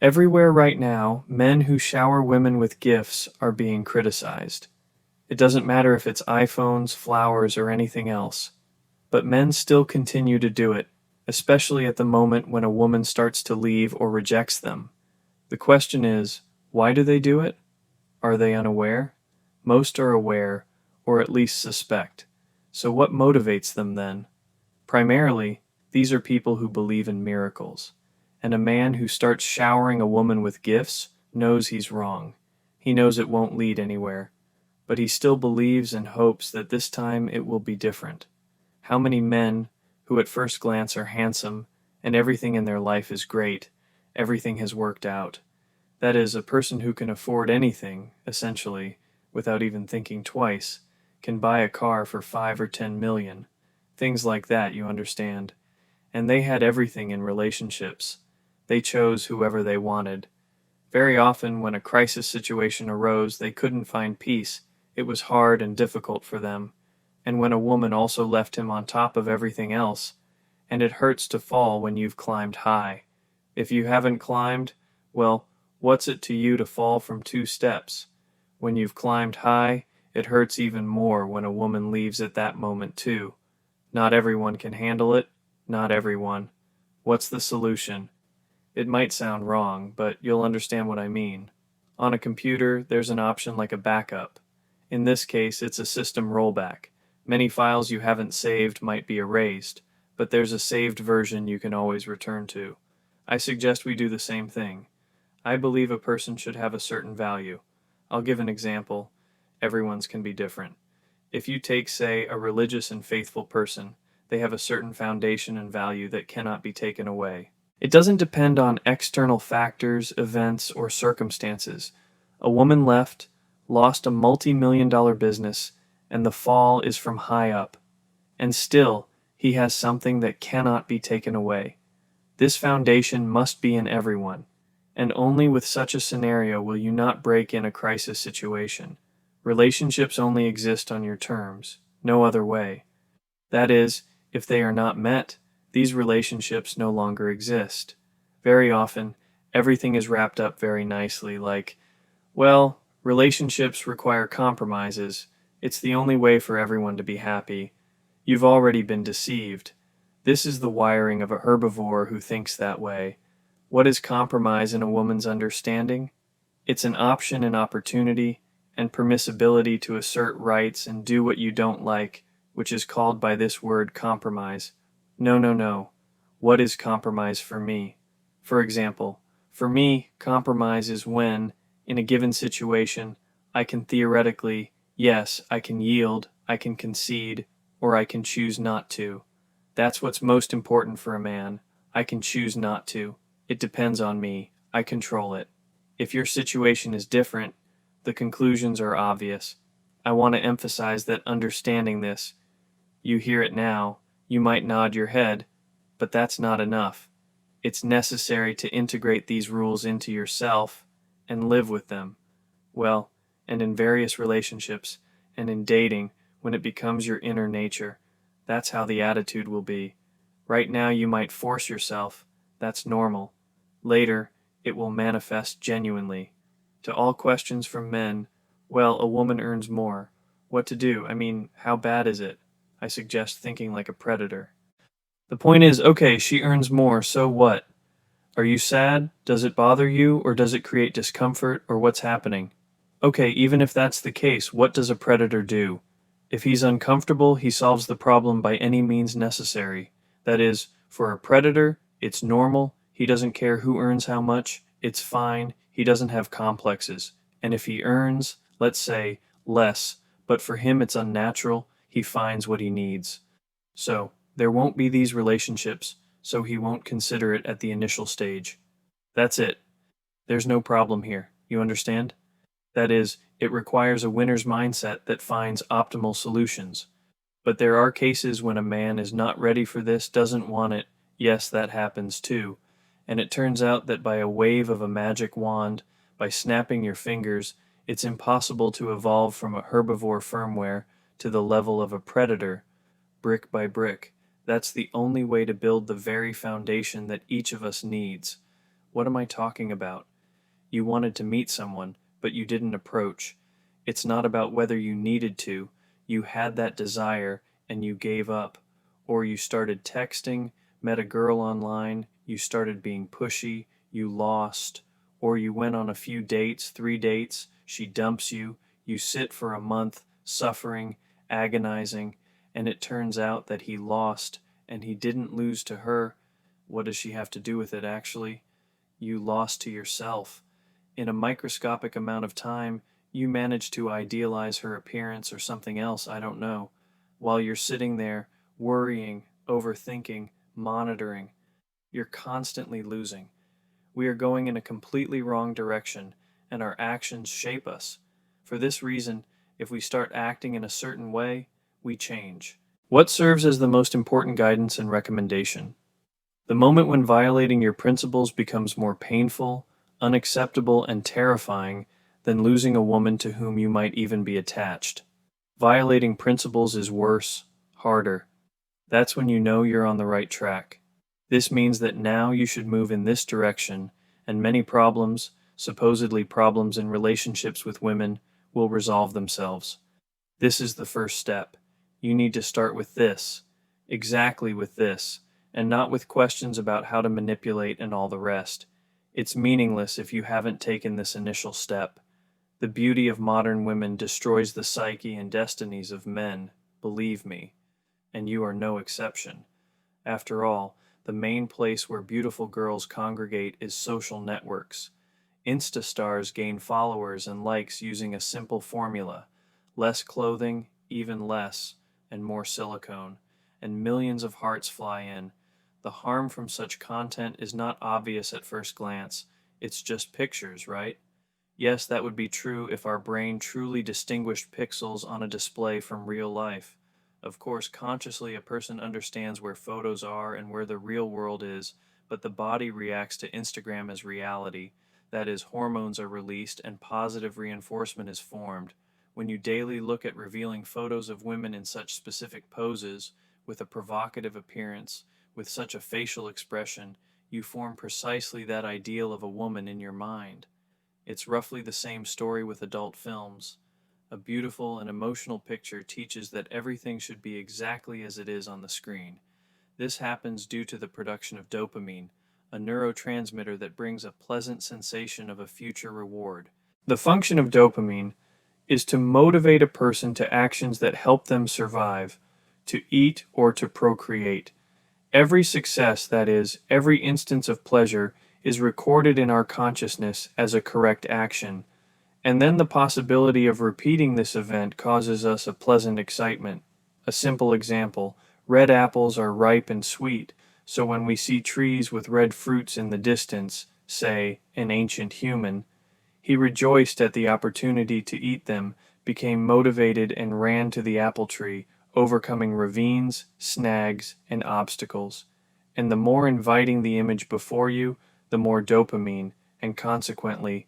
Everywhere right now, men who shower women with gifts are being criticized. It doesn't matter if it's iPhones, flowers, or anything else. But men still continue to do it, especially at the moment when a woman starts to leave or rejects them. The question is, why do they do it? Are they unaware? Most are aware, or at least suspect. So what motivates them then? Primarily, these are people who believe in miracles. And a man who starts showering a woman with gifts knows he's wrong. He knows it won't lead anywhere. But he still believes and hopes that this time it will be different. How many men, who at first glance are handsome, and everything in their life is great, everything has worked out. That is, a person who can afford anything, essentially, without even thinking twice, can buy a car for 5 or 10 million. Things like that, you understand. And they had everything in relationships. They chose whoever they wanted. Very often, when a crisis situation arose, they couldn't find peace. It was hard and difficult for them. And when a woman also left him on top of everything else, and it hurts to fall when you've climbed high. If you haven't climbed, well, what's it to you to fall from 2 steps? When you've climbed high, it hurts even more when a woman leaves at that moment too. Not everyone can handle it, not everyone. What's the solution? It might sound wrong, but you'll understand what I mean. On a computer, there's an option like a backup. In this case, it's a system rollback. Many files you haven't saved might be erased, but there's a saved version you can always return to. I suggest we do the same thing. I believe a person should have a certain value. I'll give an example. Everyone's can be different. If you take, say, a religious and faithful person, they have a certain foundation and value that cannot be taken away. It doesn't depend on external factors, events, or circumstances. A woman left, lost a multi-million-dollar business, and the fall is from high up. And still, he has something that cannot be taken away. This foundation must be in everyone, and only with such a scenario will you not break in a crisis situation. Relationships only exist on your terms, no other way. That is, if they are not met, these relationships no longer exist. Very often, everything is wrapped up very nicely, like, well, relationships require compromises. It's the only way for everyone to be happy. You've already been deceived. This is the wiring of a herbivore who thinks that way. What is compromise in a woman's understanding? It's an option and opportunity and permissibility to assert rights and do what you don't like, which is called by this word compromise. No, no, no. What is compromise for me? For example, for me, compromise is when, in a given situation, I can theoretically, yes, I can yield, I can concede, or I can choose not to. That's what's most important for a man. I can choose not to. It depends on me. I control it. If your situation is different, the conclusions are obvious. I want to emphasize that understanding this, you hear it now, you might nod your head, but that's not enough. It's necessary to integrate these rules into yourself and live with them. Well, and in various relationships, and in dating, when it becomes your inner nature, that's how the attitude will be. Right now you might force yourself, that's normal. Later, it will manifest genuinely. To all questions from men, well, a woman earns more. What to do? I mean, how bad is it? I suggest thinking like a predator. The point is, okay, she earns more, so what? Are you sad? Does it bother you, or does it create discomfort, or what's happening? Okay, even if that's the case, what does a predator do? If he's uncomfortable, he solves the problem by any means necessary. That is, for a predator, it's normal, he doesn't care who earns how much, it's fine, he doesn't have complexes. And if he earns, let's say, less, but for him it's unnatural, he finds what he needs. So, there won't be these relationships, so he won't consider it at the initial stage. That's it. There's no problem here. You understand? That is, it requires a winner's mindset that finds optimal solutions. But there are cases when a man is not ready for this, doesn't want it. Yes, that happens too. And it turns out that by a wave of a magic wand, by snapping your fingers, it's impossible to evolve from a herbivore firmware to the level of a predator, brick by brick. That's the only way to build the very foundation that each of us needs. What am I talking about? You wanted to meet someone, but you didn't approach. It's not about whether you needed to. You had that desire and you gave up. Or you started texting, met a girl online, you started being pushy, you lost. Or you went on a few dates, 3 dates, she dumps you, you sit for a month, suffering, agonizing, and it turns out that he lost and he didn't lose to her. What does she have to do with it, actually? You lost to yourself. In a microscopic amount of time, you manage to idealize her appearance or something else, I don't know, while you're sitting there worrying, overthinking, monitoring. You're constantly losing. We are going in a completely wrong direction, and our actions shape us. For this reason, if we start acting in a certain way, we change. What serves as the most important guidance and recommendation? The moment when violating your principles becomes more painful, unacceptable, and terrifying than losing a woman to whom you might even be attached. Violating principles is worse, harder. That's when you know you're on the right track. This means that now you should move in this direction, and many problems, supposedly problems in relationships with women, will resolve themselves. This is the first step. You need to start with this, exactly with this, and not with questions about how to manipulate and all the rest. It's meaningless if you haven't taken this initial step. The beauty of modern women destroys the psyche and destinies of men, believe me, and you are no exception. After all, the main place where beautiful girls congregate is social networks. Insta stars gain followers and likes using a simple formula: less clothing, even less, and more silicone, and millions of hearts fly in. The harm from such content is not obvious at first glance. It's just pictures, right? Yes, that would be true if our brain truly distinguished pixels on a display from real life. Of course, consciously a person understands where photos are and where the real world is, but the body reacts to Instagram as reality. That is, hormones are released and positive reinforcement is formed. When you daily look at revealing photos of women in such specific poses, with a provocative appearance, with such a facial expression, you form precisely that ideal of a woman in your mind. It's roughly the same story with adult films. A beautiful and emotional picture teaches that everything should be exactly as it is on the screen. This happens due to the production of dopamine, a neurotransmitter that brings a pleasant sensation of a future reward. The function of dopamine is to motivate a person to actions that help them survive, to eat or to procreate. Every success, that is, every instance of pleasure, is recorded in our consciousness as a correct action, and then the possibility of repeating this event causes us a pleasant excitement. A simple example: red apples are ripe and sweet, so when we see trees with red fruits in the distance, say, an ancient human, he rejoiced at the opportunity to eat them, became motivated, and ran to the apple tree, overcoming ravines, snags, and obstacles. And the more inviting the image before you, the more dopamine, and consequently,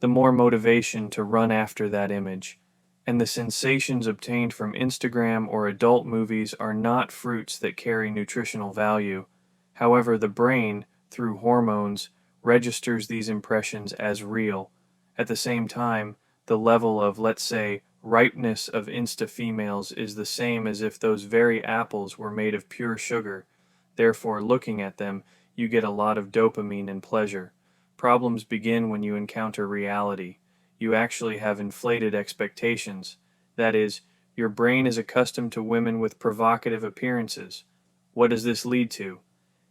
the more motivation to run after that image. And the sensations obtained from Instagram or adult movies are not fruits that carry nutritional value. However, the brain, through hormones, registers these impressions as real. At the same time, the level of, let's say, ripeness of Insta females is the same as if those very apples were made of pure sugar. Therefore, looking at them, you get a lot of dopamine and pleasure. Problems begin when you encounter reality. You actually have inflated expectations. That is, your brain is accustomed to women with provocative appearances. What does this lead to?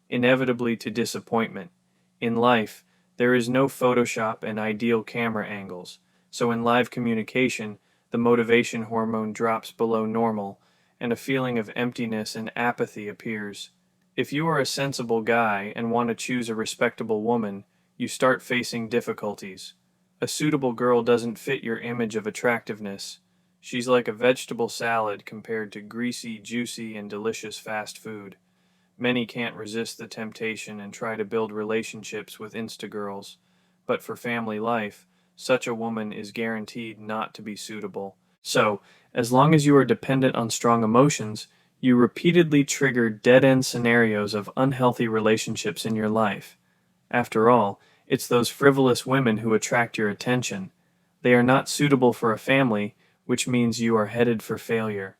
Inevitably to disappointment. In life, there is no Photoshop and ideal camera angles, so in live communication, the motivation hormone drops below normal, and a feeling of emptiness and apathy appears. If you are a sensible guy and want to choose a respectable woman, you start facing difficulties. A suitable girl doesn't fit your image of attractiveness. She's like a vegetable salad compared to greasy, juicy, and delicious fast food. Many can't resist the temptation and try to build relationships with Instagirls, but for family life, such a woman is guaranteed not to be suitable. So, as long as you are dependent on strong emotions, you repeatedly trigger dead-end scenarios of unhealthy relationships in your life. After all, it's those frivolous women who attract your attention. They are not suitable for a family, which means you are headed for failure.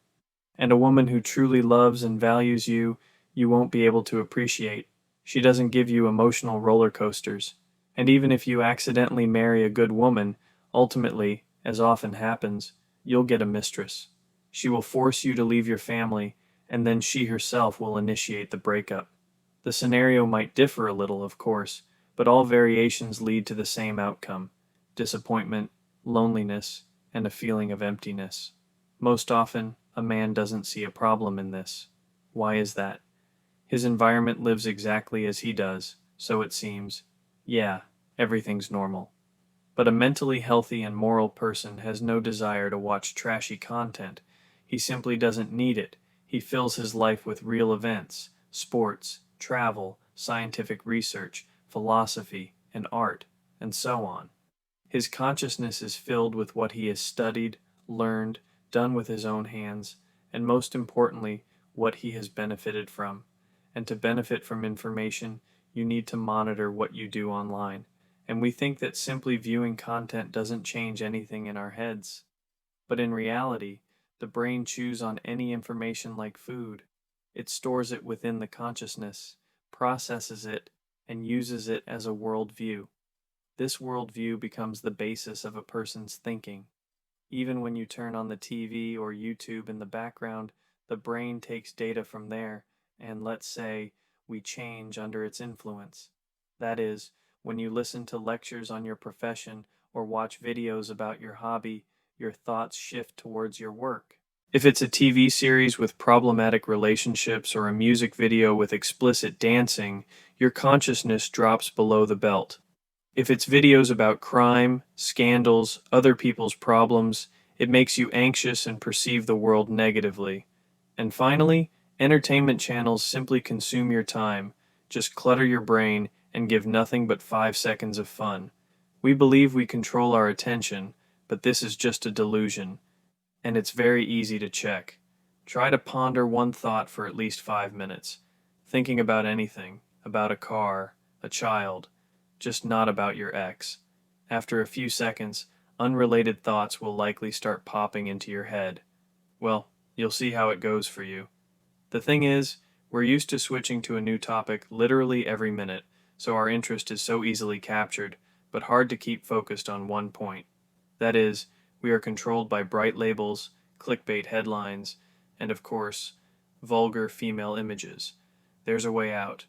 And a woman who truly loves and values you, you won't be able to appreciate. She doesn't give you emotional roller coasters. And even if you accidentally marry a good woman, ultimately, as often happens, you'll get a mistress. She will force you to leave your family, and then she herself will initiate the breakup. The scenario might differ a little, of course, but all variations lead to the same outcome: disappointment, loneliness, and a feeling of emptiness. Most often, a man doesn't see a problem in this. Why is that? His environment lives exactly as he does, so it seems. Yeah, everything's normal. But a mentally healthy and moral person has no desire to watch trashy content. He simply doesn't need it. He fills his life with real events, sports, travel, scientific research, philosophy, and art, and so on. His consciousness is filled with what he has studied, learned, done with his own hands, and most importantly, what he has benefited from. And to benefit from information, you need to monitor what you do online. And we think that simply viewing content doesn't change anything in our heads. But in reality, the brain chews on any information like food. It stores it within the consciousness, processes it, and uses it as a worldview. This worldview becomes the basis of a person's thinking. Even when you turn on the TV or YouTube in the background, the brain takes data from there, and let's say we change under its influence. That is, when you listen to lectures on your profession or watch videos about your hobby, your thoughts shift towards your work. If it's a TV series with problematic relationships or a music video with explicit dancing, your consciousness drops below the belt. If it's videos about crime, scandals, other people's problems, it makes you anxious and perceive the world negatively. And finally, entertainment channels simply consume your time, just clutter your brain, and give nothing but 5 seconds of fun. We believe we control our attention, but this is just a delusion, and it's very easy to check. Try to ponder one thought for at least 5 minutes, thinking about anything, about a car, a child, just not about your ex. After a few seconds, unrelated thoughts will likely start popping into your head. Well, you'll see how it goes for you. The thing is, we're used to switching to a new topic literally every minute, so our interest is so easily captured, but hard to keep focused on one point. That is, we are controlled by bright labels, clickbait headlines, and of course, vulgar female images. There's a way out.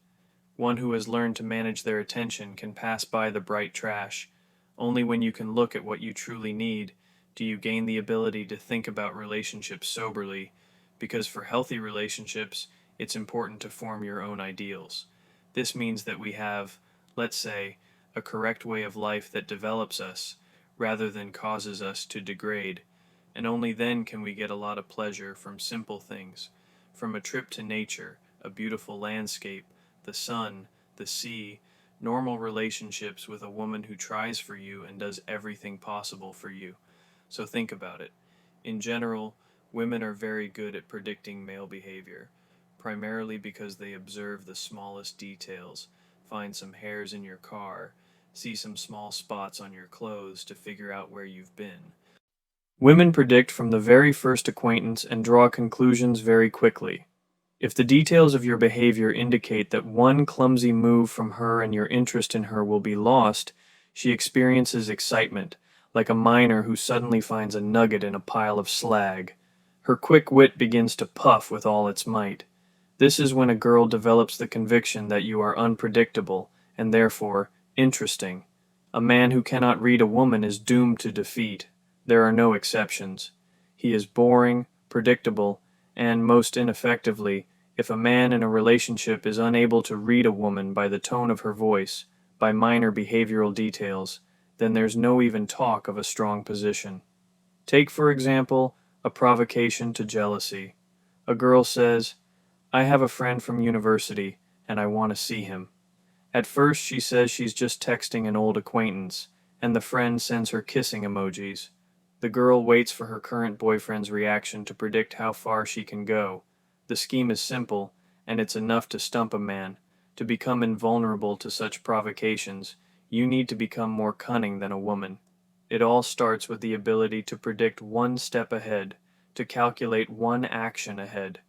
One who has learned to manage their attention can pass by the bright trash. Only when you can look at what you truly need do you gain the ability to think about relationships soberly, because for healthy relationships, it's important to form your own ideals. This means that we have, let's say, a correct way of life that develops us, rather than causes us to degrade, and only then can we get a lot of pleasure from simple things, from a trip to nature, a beautiful landscape, the sun, the sea, normal relationships with a woman who tries for you and does everything possible for you. So think about it. In general, women are very good at predicting male behavior, primarily because they observe the smallest details, find some hairs in your car, see some small spots on your clothes to figure out where you've been. Women predict from the very first acquaintance and draw conclusions very quickly. If the details of your behavior indicate that one clumsy move from her and your interest in her will be lost, she experiences excitement, like a miner who suddenly finds a nugget in a pile of slag. Her quick wit begins to puff with all its might. This is when a girl develops the conviction that you are unpredictable, and therefore interesting. A man who cannot read a woman is doomed to defeat. There are no exceptions. He is boring, predictable, and, most ineffectively, if a man in a relationship is unable to read a woman by the tone of her voice, by minor behavioral details, then there's no even talk of a strong position. Take, for example, a provocation to jealousy. A girl says, "I have a friend from university, and I want to see him." At first she says she's just texting an old acquaintance, and the friend sends her kissing emojis. The girl waits for her current boyfriend's reaction to predict how far she can go. The scheme is simple, and it's enough to stump a man. To become invulnerable to such provocations, you need to become more cunning than a woman. It all starts with the ability to predict one step ahead, to calculate one action ahead.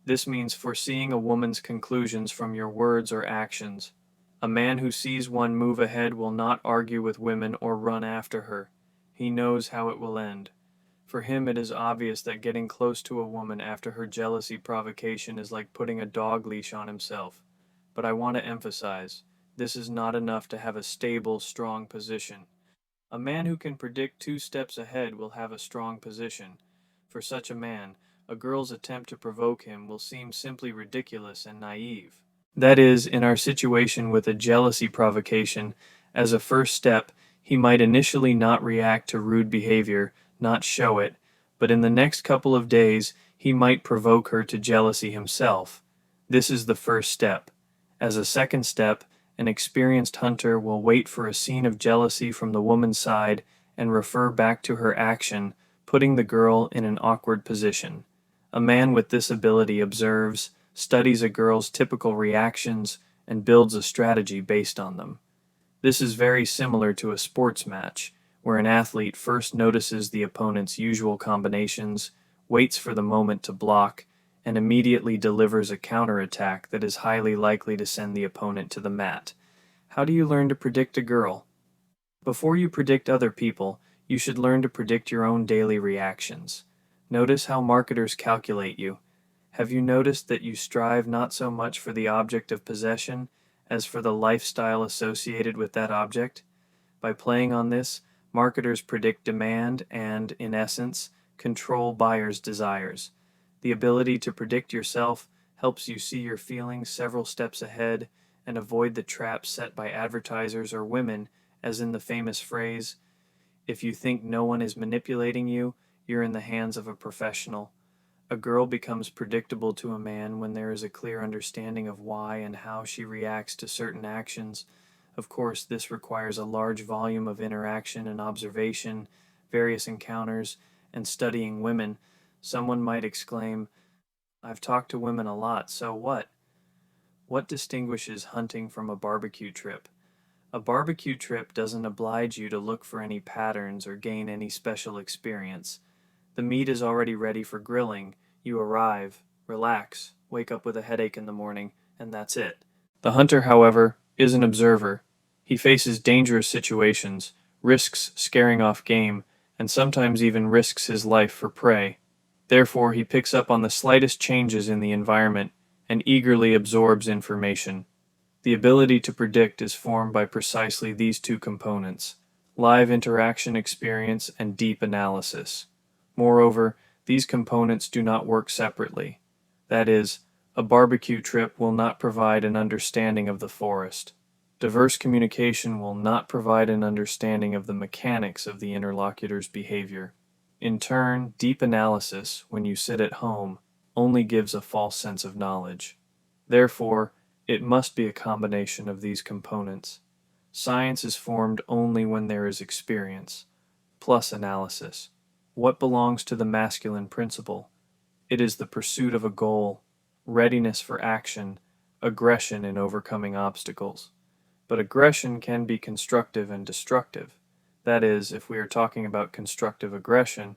This means foreseeing a woman's conclusions from your words or actions. A man who sees one move ahead will not argue with women or run after her. He knows how it will end. For him, it is obvious that getting close to a woman after her jealousy provocation is like putting a dog leash on himself. But I want to emphasize, this is not enough to have a stable, strong position. A man who can predict 2 steps ahead will have a strong position. For such a man, a girl's attempt to provoke him will seem simply ridiculous and naive. That is, in our situation with a jealousy provocation, as a first step, he might initially not react to rude behavior, not show it, but in the next couple of days, he might provoke her to jealousy himself. This is the first step. As a second step, an experienced hunter will wait for a scene of jealousy from the woman's side and refer back to her action, putting the girl in an awkward position. A man with this ability observes, studies a girl's typical reactions, and builds a strategy based on them. This is very similar to a sports match, where an athlete first notices the opponent's usual combinations, waits for the moment to block, and immediately delivers a counterattack that is highly likely to send the opponent to the mat. How do you learn to predict a girl? Before you predict other people, you should learn to predict your own daily reactions. Notice how marketers calculate you. Have you noticed that you strive not so much for the object of possession as for the lifestyle associated with that object? By playing on this, marketers predict demand and, in essence, control buyers' desires. The ability to predict yourself helps you see your feelings several steps ahead and avoid the traps set by advertisers or women, as in the famous phrase, "If you think no one is manipulating you, you're in the hands of a professional." A girl becomes predictable to a man when there is a clear understanding of why and how she reacts to certain actions. Of course, this requires a large volume of interaction and observation, various encounters, and studying women. Someone might exclaim, "I've talked to women a lot, so what?" What distinguishes hunting from a barbecue trip? A barbecue trip doesn't oblige you to look for any patterns or gain any special experience. The meat is already ready for grilling. You arrive, relax, wake up with a headache in the morning, and that's it. The hunter, however, is an observer. He faces dangerous situations, risks scaring off game, and sometimes even risks his life for prey. Therefore, he picks up on the slightest changes in the environment and eagerly absorbs information. The ability to predict is formed by precisely these two components: live interaction experience and deep analysis. Moreover, these components do not work separately. That is, a barbecue trip will not provide an understanding of the forest. Diverse communication will not provide an understanding of the mechanics of the interlocutor's behavior. In turn, deep analysis, when you sit at home, only gives a false sense of knowledge. Therefore, it must be a combination of these components. Science is formed only when there is experience, plus analysis. What belongs to the masculine principle? It is the pursuit of a goal, readiness for action, aggression in overcoming obstacles. But aggression can be constructive and destructive. That is, if we are talking about constructive aggression,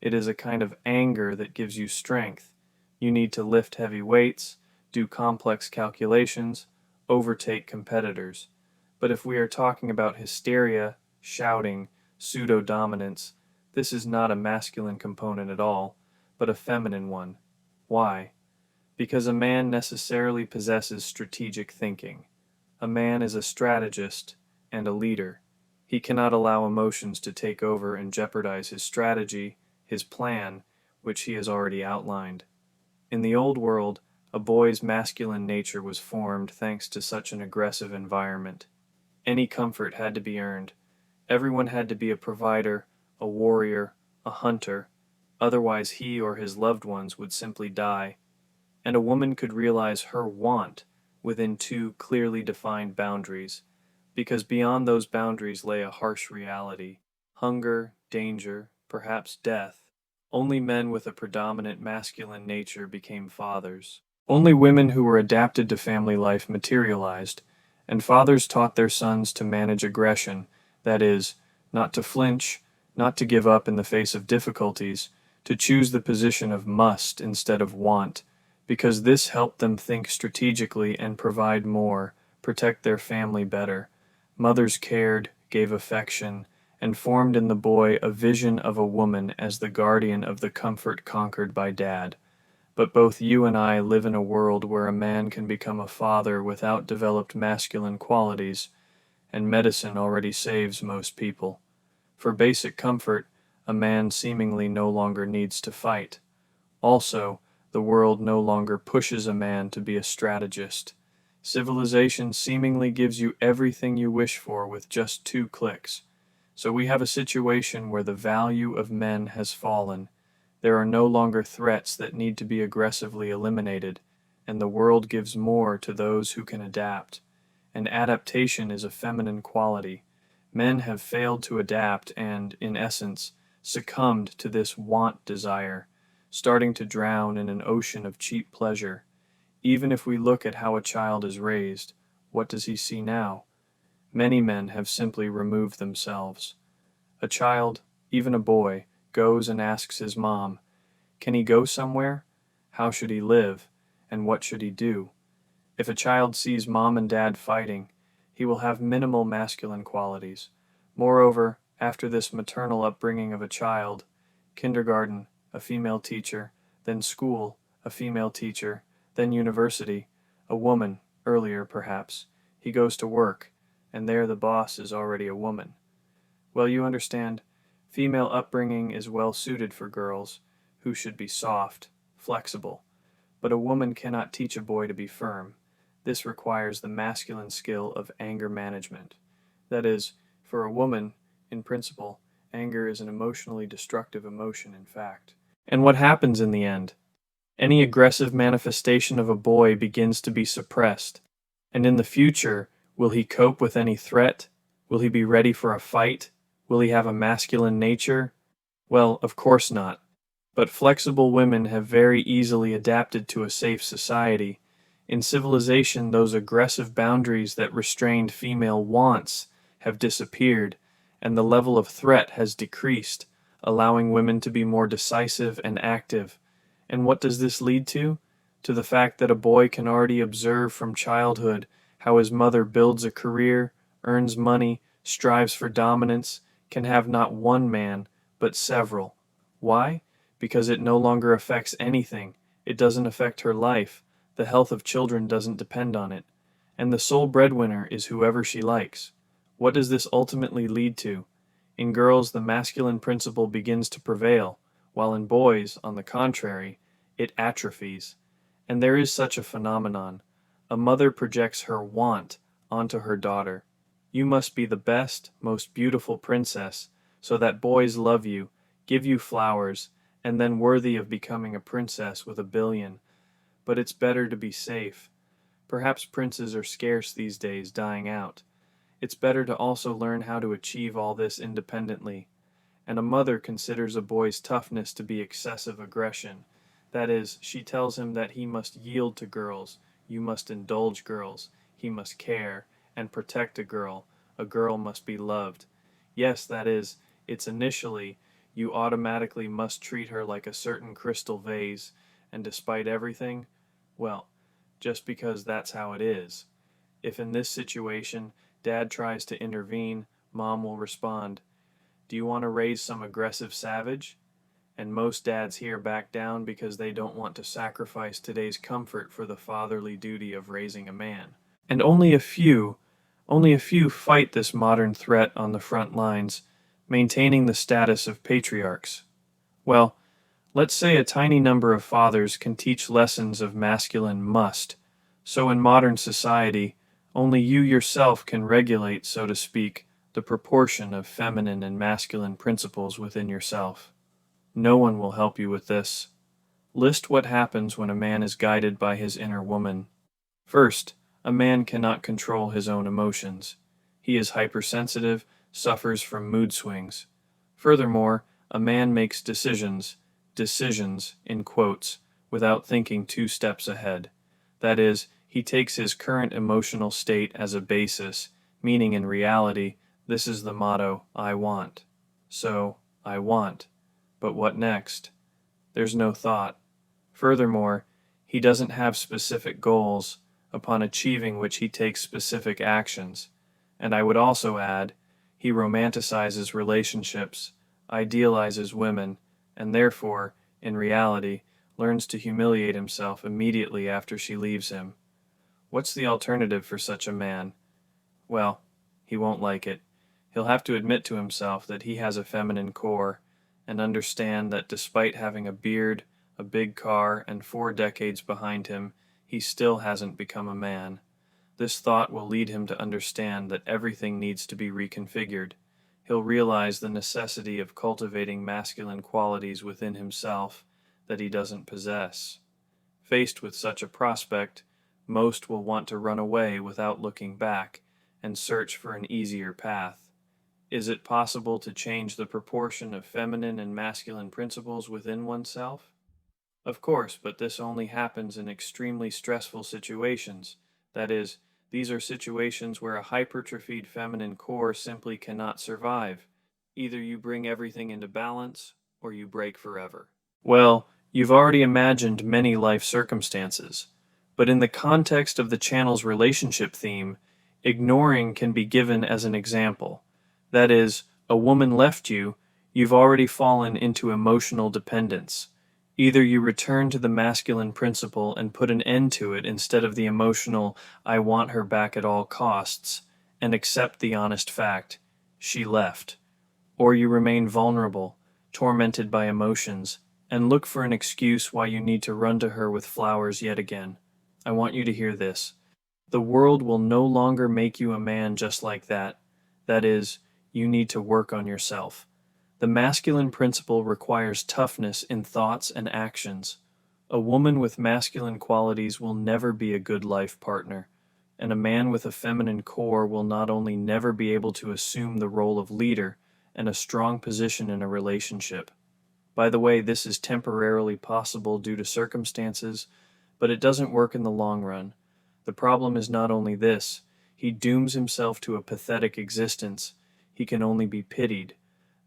it is a kind of anger that gives you strength. You need to lift heavy weights, do complex calculations, overtake competitors. But if we are talking about hysteria, shouting, pseudo-dominance, this is not a masculine component at all, but a feminine one. Why? Because a man necessarily possesses strategic thinking. A man is a strategist and a leader. He cannot allow emotions to take over and jeopardize his strategy, his plan, which he has already outlined. In the old world, a boy's masculine nature was formed thanks to such an aggressive environment. Any comfort had to be earned. Everyone had to be a provider, a warrior, a hunter, otherwise he or his loved ones would simply die. And a woman could realize her want within two clearly defined boundaries, because beyond those boundaries lay a harsh reality: hunger, danger, perhaps death. Only men with a predominant masculine nature became fathers. Only women who were adapted to family life materialized, and fathers taught their sons to manage aggression, that is, not to flinch, not to give up in the face of difficulties, to choose the position of must instead of want, because this helped them think strategically and provide more, protect their family better. Mothers cared, gave affection, and formed in the boy a vision of a woman as the guardian of the comfort conquered by dad. But both you and I live in a world where a man can become a father without developed masculine qualities, and medicine already saves most people. For basic comfort, a man seemingly no longer needs to fight. Also, the world no longer pushes a man to be a strategist. Civilization seemingly gives you everything you wish for with just 2 clicks. So we have a situation where the value of men has fallen. There are no longer threats that need to be aggressively eliminated, and the world gives more to those who can adapt. And adaptation is a feminine quality. Men have failed to adapt and, in essence, succumbed to this want desire, starting to drown in an ocean of cheap pleasure. Even if we look at how a child is raised, what does he see now? Many men have simply removed themselves. A child, even a boy, goes and asks his mom, can he go somewhere? How should he live? And what should he do? If a child sees mom and dad fighting, he will have minimal masculine qualities. Moreover, after this maternal upbringing of a child, kindergarten, a female teacher, then school, a female teacher, then university, a woman, earlier perhaps, he goes to work, and there the boss is already a woman. Well, you understand, female upbringing is well suited for girls, who should be soft, flexible. But a woman cannot teach a boy to be firm. This requires the masculine skill of anger management. That is, for a woman, in principle, anger is an emotionally destructive emotion in fact. And what happens in the end? Any aggressive manifestation of a boy begins to be suppressed. And in the future, will he cope with any threat? Will he be ready for a fight? Will he have a masculine nature? Well, of course not. But flexible women have very easily adapted to a safe society. In civilization, those aggressive boundaries that restrained female wants have disappeared, and the level of threat has decreased, allowing women to be more decisive and active. And what does this lead to? To the fact that a boy can already observe from childhood how his mother builds a career, earns money, strives for dominance, can have not one man, but several. Why? Because it no longer affects anything. It doesn't affect her life. The health of children doesn't depend on it. And the sole breadwinner is whoever she likes. What does this ultimately lead to? In girls, the masculine principle begins to prevail, while in boys, on the contrary, it atrophies. And there is such a phenomenon. A mother projects her want onto her daughter. You must be the best, most beautiful princess, so that boys love you, give you flowers, and then worthy of becoming a princess with 1 billion. But it's better to be safe. Perhaps princes are scarce these days, dying out. It's better to also learn how to achieve all this independently. And a mother considers a boy's toughness to be excessive aggression. That is, she tells him that he must yield to girls, you must indulge girls, he must care and protect a girl must be loved. Yes, that is, it's initially, you automatically must treat her like a certain crystal vase, and despite everything, well, just because that's how it is. If in this situation, dad tries to intervene, mom will respond, do you want to raise some aggressive savage? And most dads here back down because they don't want to sacrifice today's comfort for the fatherly duty of raising a man. And only a few fight this modern threat on the front lines, maintaining the status of patriarchs. Well, let's say a tiny number of fathers can teach lessons of masculine must. So in modern society, only you yourself can regulate, so to speak, the proportion of feminine and masculine principles within yourself. No one will help you with this. List what happens when a man is guided by his inner woman. First, a man cannot control his own emotions. He is hypersensitive, suffers from mood swings. Furthermore, a man makes decisions in quotes, without thinking 2 steps ahead. That is, he takes his current emotional state as a basis, meaning in reality, this is the motto, I want. So, I want. But what next? There's no thought. Furthermore, he doesn't have specific goals, upon achieving which he takes specific actions. And I would also add, he romanticizes relationships, idealizes women, and therefore, in reality, learns to humiliate himself immediately after she leaves him. What's the alternative for such a man? Well, he won't like it. He'll have to admit to himself that he has a feminine core, and understand that despite having a beard, a big car, and 4 decades behind him, he still hasn't become a man. This thought will lead him to understand that everything needs to be reconfigured. He'll realize the necessity of cultivating masculine qualities within himself that he doesn't possess. Faced with such a prospect, most will want to run away without looking back and search for an easier path. Is it possible to change the proportion of feminine and masculine principles within oneself? Of course, but this only happens in extremely stressful situations. That is, these are situations where a hypertrophied feminine core simply cannot survive. Either you bring everything into balance, or you break forever. Well, you've already imagined many life circumstances, but in the context of the channel's relationship theme, ignoring can be given as an example. That is, a woman left you, you've already fallen into emotional dependence. Either you return to the masculine principle and put an end to it instead of the emotional, I want her back at all costs, and accept the honest fact, she left. Or you remain vulnerable, tormented by emotions, and look for an excuse why you need to run to her with flowers yet again. I want you to hear this. The world will no longer make you a man just like that. That is, you need to work on yourself. The masculine principle requires toughness in thoughts and actions. A woman with masculine qualities will never be a good life partner, and a man with a feminine core will not only never be able to assume the role of leader and a strong position in a relationship. By the way, this is temporarily possible due to circumstances, but it doesn't work in the long run. The problem is not only this, he dooms himself to a pathetic existence. He can only be pitied.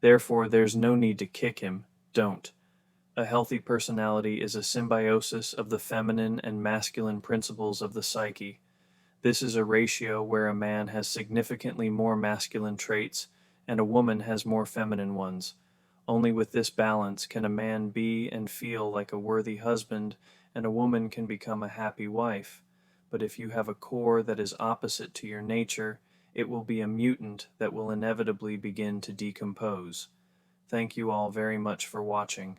Therefore, there's no need to kick him. Don't. A healthy personality is a symbiosis of the feminine and masculine principles of the psyche. This is a ratio where a man has significantly more masculine traits and a woman has more feminine ones. Only with this balance can a man be and feel like a worthy husband, and a woman can become a happy wife. But if you have a core that is opposite to your nature, it will be a mutant that will inevitably begin to decompose. Thank you all very much for watching.